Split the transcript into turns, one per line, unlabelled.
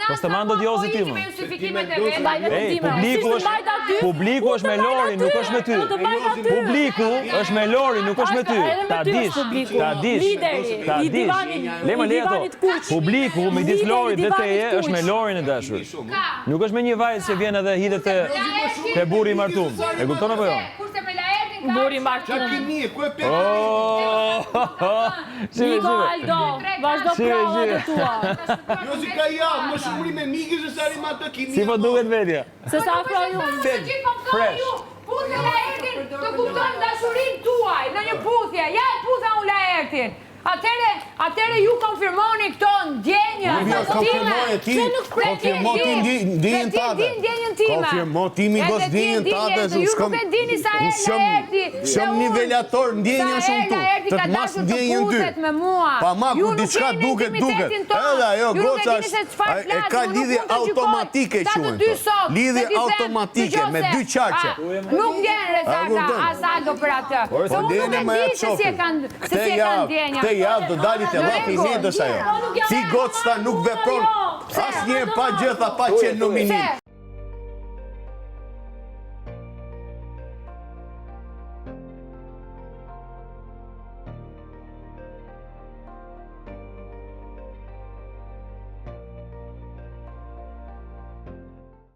Mos të mando djozi ti më. Publiku është me Lori, nuk është me ty. Publiku është me Lori, nuk është me ty. Ta dish. Lema le ato. Publiku midis Lorit dhe teje është me Lorin e dashur. Nuk është me një vajzë që vjen edhe hidhet te burri i martuar. E kupton apo jo?
Burri martuar. Niko Aldo, vazhdo provat e tua.
Jo si ka javë, më shumëri me mikë se sa rima të kimi.
Si po duket vetja?
Se sa afroj unë.
Fresh.
Puthë Laertin të kupton dashurin tuaj, në një puthje. Ja e putha unë Laertin. Atëre ju konfirmoni këto ndjenja.
Konfirmo ti ndjenjën tate. Konfirmo ti mi gos ndjenjën tate. Shëm nivelator ndjenjën shumë tu. Të të mas ndjenjën ty. Pa ma kur diçka duket. Edhe ajo goca e ka lidhje automatike quen. Lidhje automatike me dy qarqe.
Nuk vjen Rezarda Asaldo për atë.
Po ndjenjë me e qofin. Këte javë do dalit e lapi një dësa jo. Ti gocë ta nuk vepron. As një pa gjitha pa qenë në minin.